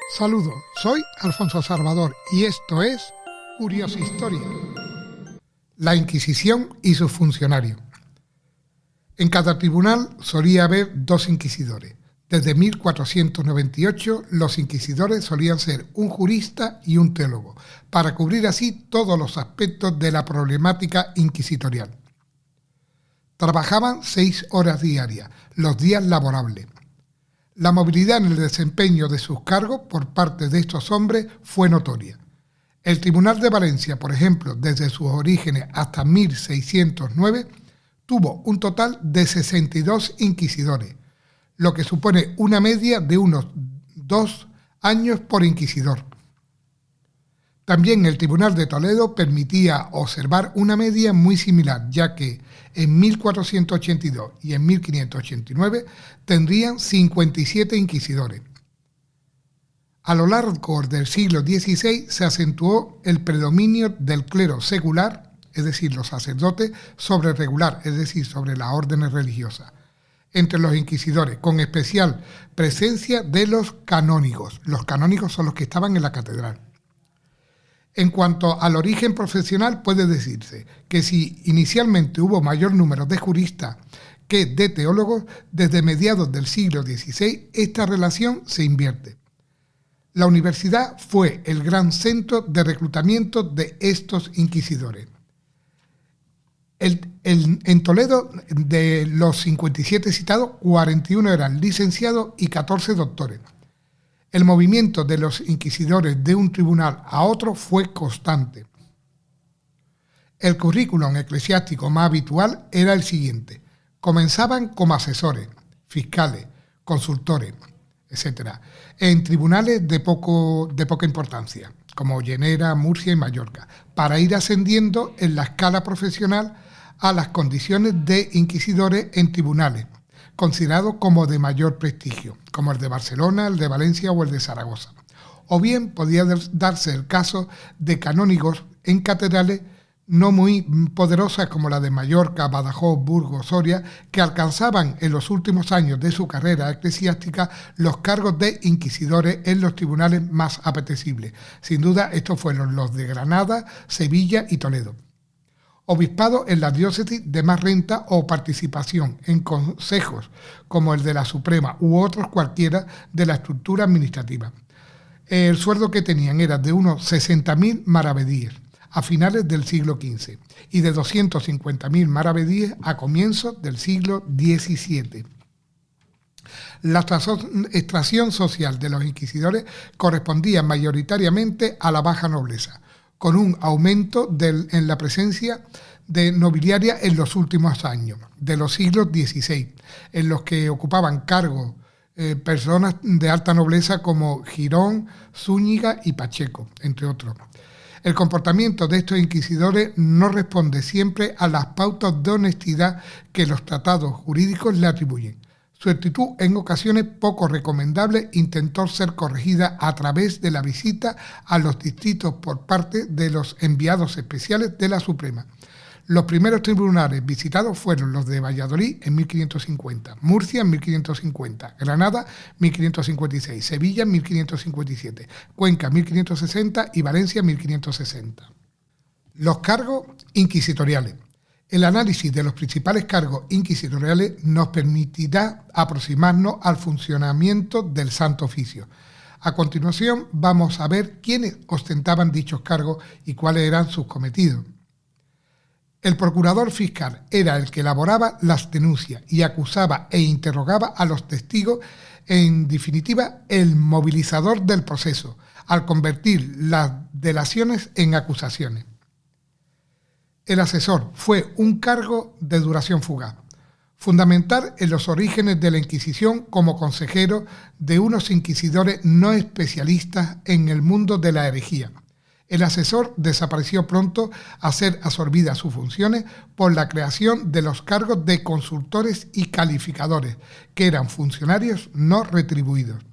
Saludos, soy Alfonso Salvador y esto es Curiosistoria. La Inquisición y sus funcionarios. En cada tribunal solía haber dos inquisidores. Desde 1498 los inquisidores solían ser un jurista y un teólogo, para cubrir así todos los aspectos de la problemática inquisitorial. Trabajaban 6 horas diarias, los días laborables. La movilidad en el desempeño de sus cargos por parte de estos hombres fue notoria. El Tribunal de Valencia, por ejemplo, desde sus orígenes hasta 1609, tuvo un total de 62 inquisidores, lo que supone una media de unos 2 años por inquisidor. También el Tribunal de Toledo permitía observar una media muy similar, ya que en 1482 y en 1589 tendrían 57 inquisidores. A lo largo del siglo XVI se acentuó el predominio del clero secular, es decir, los sacerdotes, sobre el regular, es decir, sobre las órdenes religiosas, entre los inquisidores, con especial presencia de los canónigos. Los canónigos son los que estaban en la catedral. En cuanto al origen profesional, puede decirse que si inicialmente hubo mayor número de juristas que de teólogos, desde mediados del siglo XVI esta relación se invierte. La universidad fue el gran centro de reclutamiento de estos inquisidores. En Toledo, de los 57 citados, 41 eran licenciados y 14 doctores. El movimiento de los inquisidores de un tribunal a otro fue constante. El currículum eclesiástico más habitual era el siguiente. Comenzaban como asesores, fiscales, consultores, etc., en tribunales de poca importancia, como Llanera, Murcia y Mallorca, para ir ascendiendo en la escala profesional a las condiciones de inquisidores en tribunales, considerados como de mayor prestigio, como el de Barcelona, el de Valencia o el de Zaragoza. O bien podía darse el caso de canónigos en catedrales no muy poderosas como la de Mallorca, Badajoz, Burgos, Soria, que alcanzaban en los últimos años de su carrera eclesiástica los cargos de inquisidores en los tribunales más apetecibles. Sin duda, estos fueron los de Granada, Sevilla y Toledo. Obispado en la diócesis de más renta o participación en consejos como el de la Suprema u otros cualquiera de la estructura administrativa. El sueldo que tenían era de unos 60.000 maravedíes a finales del siglo XV y de 250.000 maravedíes a comienzos del siglo XVII. La extracción social de los inquisidores correspondía mayoritariamente a la baja nobleza, con un aumento en la presencia de nobiliaria en los últimos años, de los siglos XVI, en los que ocupaban cargos personas de alta nobleza como Girón, Zúñiga y Pacheco, entre otros. El comportamiento de estos inquisidores no responde siempre a las pautas de honestidad que los tratados jurídicos le atribuyen. Su actitud, en ocasiones poco recomendable, intentó ser corregida a través de la visita a los distritos por parte de los enviados especiales de la Suprema. Los primeros tribunales visitados fueron los de Valladolid en 1550, Murcia en 1550, Granada 1556, Sevilla 1557, Cuenca 1560 y Valencia 1560. Los cargos inquisitoriales. El análisis de los principales cargos inquisitoriales nos permitirá aproximarnos al funcionamiento del Santo Oficio. A continuación vamos a ver quiénes ostentaban dichos cargos y cuáles eran sus cometidos. El procurador fiscal era el que elaboraba las denuncias y acusaba e interrogaba a los testigos, en definitiva, el movilizador del proceso, al convertir las delaciones en acusaciones. El asesor fue un cargo de duración fugaz, fundamental en los orígenes de la Inquisición como consejero de unos inquisidores no especialistas en el mundo de la herejía. El asesor desapareció pronto a ser absorbida sus funciones por la creación de los cargos de consultores y calificadores, que eran funcionarios no retribuidos.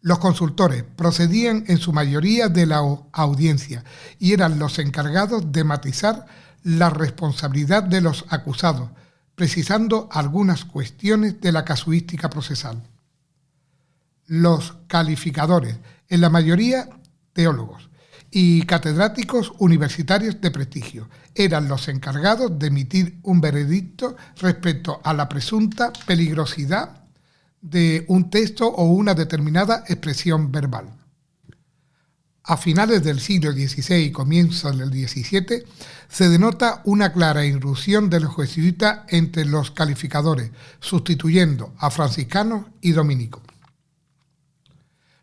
Los consultores procedían en su mayoría de la audiencia y eran los encargados de matizar la responsabilidad de los acusados, precisando algunas cuestiones de la casuística procesal. los calificadores, en la mayoría teólogos, y catedráticos universitarios de prestigio. Eran los encargados de emitir un veredicto respecto a la presunta peligrosidad de un texto o una determinada expresión verbal. A finales del siglo XVI y comienzos del XVII se denota una clara irrupción de los jesuitas entre los calificadores, sustituyendo a franciscanos y dominicos.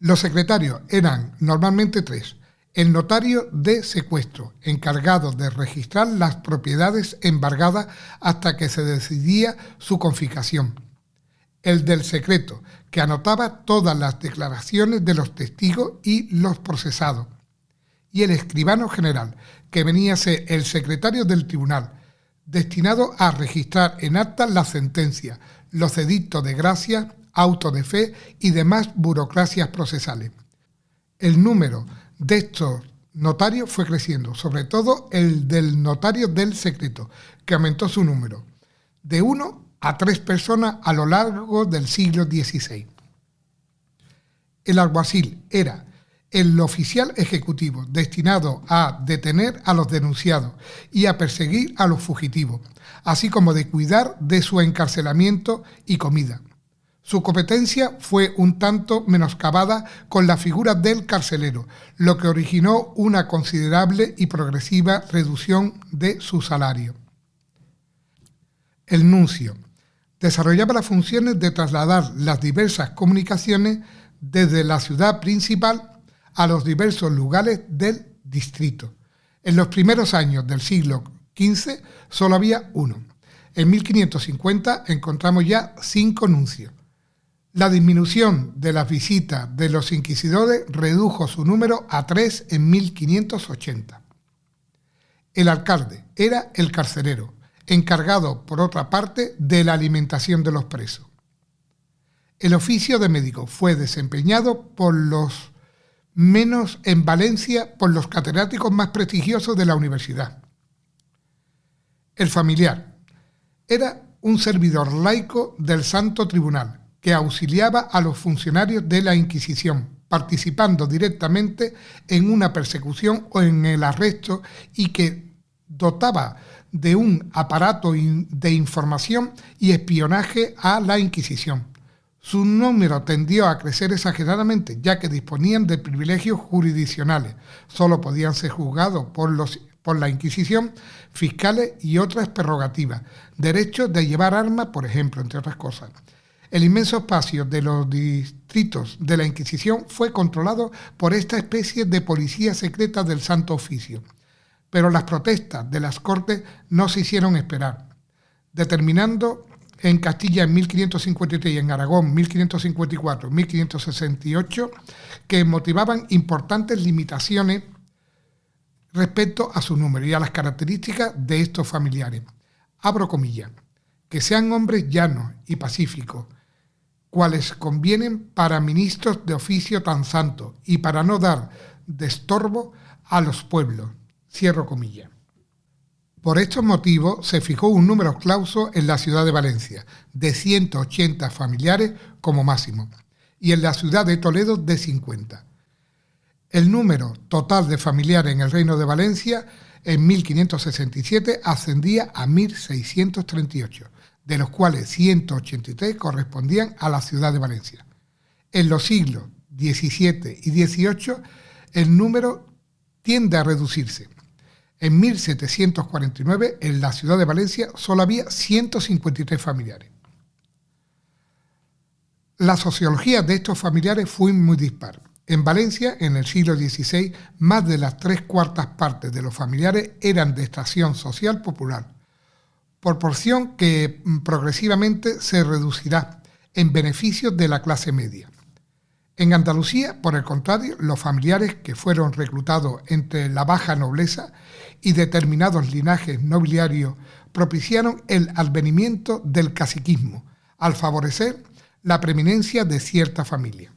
Los secretarios eran normalmente tres: el notario de secuestro, encargado de registrar las propiedades embargadas hasta que se decidía su confiscación; el del secreto, que anotaba todas las declaraciones de los testigos y los procesados; y el escribano general, que venía a ser el secretario del tribunal, destinado a registrar en acta las sentencias, los edictos de gracia, autos de fe y demás burocracias procesales. El número de estos notarios fue creciendo, sobre todo el del notario del secreto, que aumentó su número de 1 a 3 personas a lo largo del siglo XVI. El alguacil era el oficial ejecutivo destinado a detener a los denunciados y a perseguir a los fugitivos, así como de cuidar de su encarcelamiento y comida. Su competencia fue un tanto menoscabada con la figura del carcelero, lo que originó una considerable y progresiva reducción de su salario. El nuncio desarrollaba las funciones de trasladar las diversas comunicaciones desde la ciudad principal a los diversos lugares del distrito. En los primeros años del siglo XV solo había uno. En 1550 encontramos ya 5 nuncios. La disminución de las visitas de los inquisidores redujo su número a 3 en 1580. El alcalde era el carcelero, encargado, por otra parte, de la alimentación de los presos. El oficio de médico fue desempeñado por los menos en Valencia por los catedráticos más prestigiosos de la universidad. El familiar era un servidor laico del Santo Tribunal que auxiliaba a los funcionarios de la Inquisición, participando directamente en una persecución o en el arresto, y que dotaba de un aparato de información y espionaje a la Inquisición. Su número tendió a crecer exageradamente, ya que disponían de privilegios jurisdiccionales. Solo podían ser juzgados por la Inquisición fiscales y otras prerrogativas, derechos de llevar armas, por ejemplo, entre otras cosas. El inmenso espacio de los distritos de la Inquisición fue controlado por esta especie de policía secreta del Santo Oficio. Pero las protestas de las Cortes no se hicieron esperar, determinando en Castilla en 1553 y en Aragón 1554, 1568, que motivaban importantes limitaciones respecto a su número y a las características de estos familiares. Abro comillas: que sean hombres llanos y pacíficos, cuales convienen para ministros de oficio tan santo y para no dar destorbo a los pueblos. Cierro comillas. Por estos motivos se fijó un número clauso en la ciudad de Valencia, de 180 familiares como máximo, y en la ciudad de Toledo de 50. El número total de familiares en el Reino de Valencia en 1567 ascendía a 1.638, de los cuales 183 correspondían a la ciudad de Valencia. En los siglos XVII y XVIII el número tiende a reducirse. En 1749, en la ciudad de Valencia, solo había 153 familiares. La sociología de estos familiares fue muy dispar. En Valencia, en el siglo XVI, más de las 3/4 partes de los familiares eran de extracción social popular, proporción que progresivamente se reducirá en beneficio de la clase media. En Andalucía, por el contrario, los familiares que fueron reclutados entre la baja nobleza y determinados linajes nobiliarios propiciaron el advenimiento del caciquismo, al favorecer la preeminencia de cierta familia.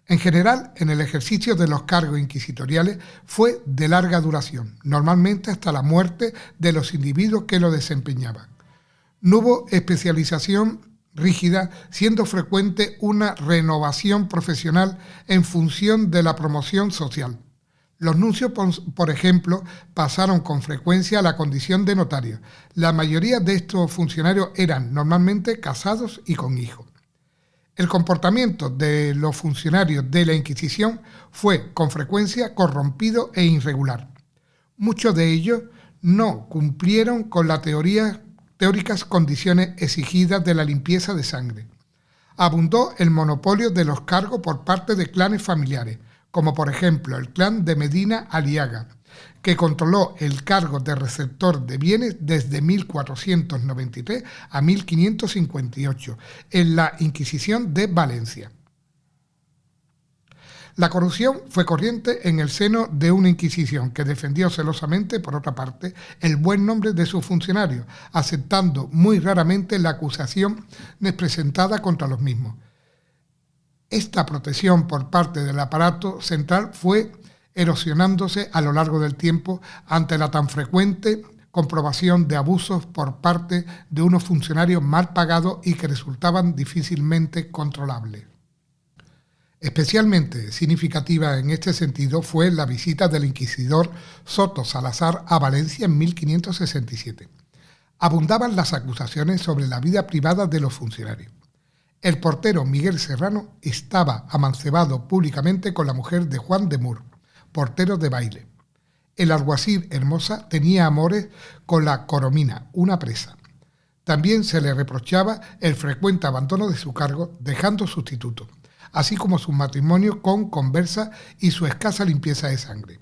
En general, en el ejercicio de los cargos inquisitoriales fue de larga duración, normalmente hasta la muerte de los individuos que lo desempeñaban. No hubo especialización rígida, siendo frecuente una renovación profesional en función de la promoción social. Los nuncios, por ejemplo, pasaron con frecuencia a la condición de notarios. La mayoría de estos funcionarios eran normalmente casados y con hijos. El comportamiento de los funcionarios de la Inquisición fue con frecuencia corrompido e irregular. Muchos de ellos no cumplieron con las teóricas condiciones exigidas de la limpieza de sangre. Abundó el monopolio de los cargos por parte de clanes familiares, como por ejemplo el clan de Medina Aliaga, que controló el cargo de receptor de bienes desde 1493 a 1558 en la Inquisición de Valencia. La corrupción fue corriente en el seno de una Inquisición que defendió celosamente, por otra parte, el buen nombre de sus funcionarios, aceptando muy raramente la acusación presentada contra los mismos. Esta protección por parte del aparato central fue erosionándose a lo largo del tiempo ante la tan frecuente comprobación de abusos por parte de unos funcionarios mal pagados y que resultaban difícilmente controlables. Especialmente significativa en este sentido fue la visita del inquisidor Soto Salazar a Valencia en 1567. Abundaban las acusaciones sobre la vida privada de los funcionarios. El portero Miguel Serrano estaba amancebado públicamente con la mujer de Juan de Mur, portero de baile. El alguacil Hermosa tenía amores con la Coromina, una presa. También se le reprochaba el frecuente abandono de su cargo, dejando sustituto, así como su matrimonio con Conversa y su escasa limpieza de sangre.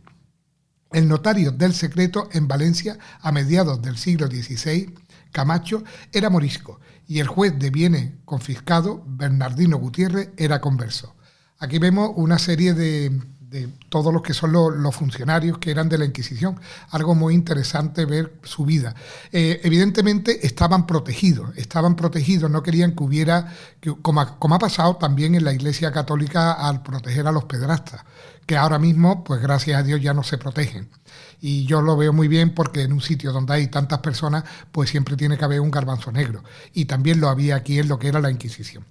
El notario del secreto en Valencia, a mediados del siglo XVI, Camacho, era morisco, y el juez de bienes confiscados, Bernardino Gutiérrez, era converso. Aquí vemos una serie de todos los que son los funcionarios que eran de la Inquisición. Algo muy interesante ver su vida. Evidentemente estaban protegidos, no querían que hubiera, como ha pasado también en la Iglesia Católica al proteger a los pederastas, que ahora mismo, pues gracias a Dios, ya no se protegen. Y yo lo veo muy bien porque en un sitio donde hay tantas personas, pues siempre tiene que haber un garbanzo negro. Y también lo había aquí en lo que era la Inquisición.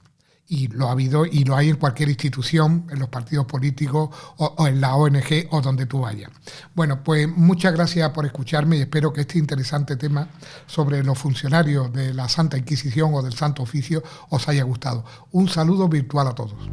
Y lo ha habido y lo hay en cualquier institución, en los partidos políticos o en la ONG o donde tú vayas. Bueno, pues muchas gracias por escucharme y espero que este interesante tema sobre los funcionarios de la Santa Inquisición o del Santo Oficio os haya gustado. Un saludo virtual a todos.